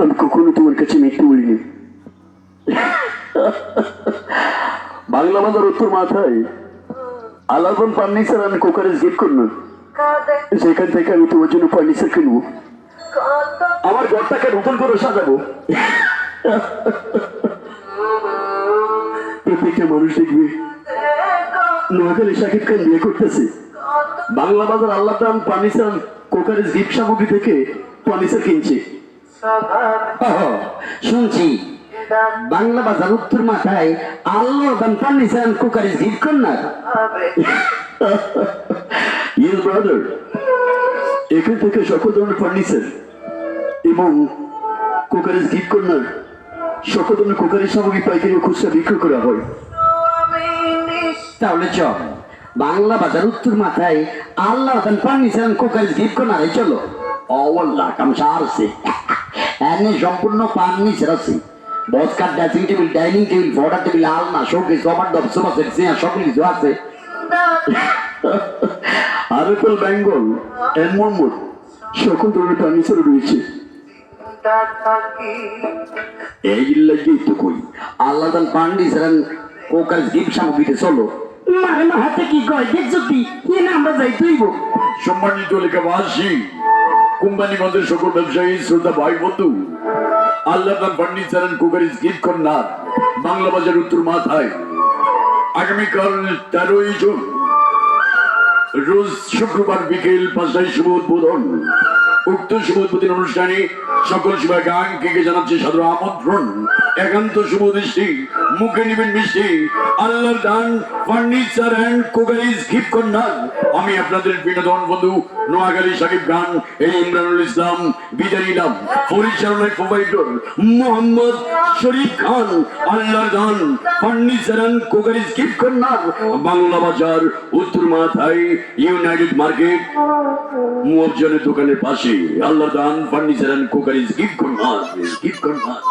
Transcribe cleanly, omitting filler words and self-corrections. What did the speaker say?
আমি কখনো তোমার কাছে মিথ্যে বলিনি। বাংলা বাজার উত্তর মাথায় আলাদন ফার্নিচার আমি কোকারেজ গিফট করলাম, সেখান থেকে আমি তোমার জন্য ফার্নিচার কিনবো, আমার ঘরটাকে নতুন করে সাজাবো। প্রত্যেকটা মানুষ দেখবে নোয়াখালী শাকিব খান বিয়ে করতেছে, বাংলা বাজার আল্লাহদান ফার্নিচার কোকারেজ গিফট সামগ্রী থেকে ফার্নিচার কিনছে। শুনছি বাংলা বাজার উত্তর মাথায় Allahdan furniture cookeries gift corner. Yes brother, এখান থেকে সকল ধরনের ফার্নিচার এবং কুকারেজ গিফট কর্নার, সকল ধরনের কুকারেজ সামগ্রী পাইকারি ও খুচরা বিক্রি করা হয়। তাহলে চল বাংলা বাজার উত্তর মাথায় আল্লাহদান ফার্নিচার কুকারিজ গিফট কর্নারে চলো। অল্লাহ কামসার আছে, এনে সম্পূর্ণ ফার্নিচার আছে, বসকার dressing table, dining table, border table, আলনা, শোকেস, কভার ডব, সোফা সেট, চেয়ার সকল কিছু আছে। আরএফএল বেঙ্গল এন্ড মোর সকল ধরনের ফার্নিচার রয়েছে। এই লাগেই তো কই আল্লাহদান ফার্নিচার কুকারিজ গিফট সামগ্রীতে চলো। মারে মা হাতে কি কয় দেখছো কি না, আমরা যাই তুইব। সম্মানিত এলাকাবাসী, কোম্পানিগঞ্জের সকল ব্যবসায়ী, শ্রোতা ভাই বন্ধু, Allahdan furniture and cookeries gift corner Bangla Bazar উত্তর মাথায় আগামীকাল 13ই জুন রোজ শুক্রবার বিকেল 5টায় শুভ উদ্বোধন। উক্ত শুভ উদ্বোধন অনুষ্ঠানে সকল শুভাকাঙ্ক্ষীকে জানাচ্ছি সাদর আমন্ত্রণ। একান্ত শুভ দৃষ্টি, মুখে নিবেন মিষ্টি, Allahdan furniture and cookeries gift corner. আমি আপনাদের বিনোদন বন্ধু নোয়াখালী শাকিব খান, এই ইমরানুল ইসলাম বিদায় নিলাম। পরিচালনায় provider Mohammad Sharif Khan. Allahdan furniture and cookeries gift corner Bangla Bazar উত্তর মাথায় ইউনাইটেড মার্কেট মুয়াজ্জনের দোকানের পাশে। Allahdan furniture and cookeries gift corner.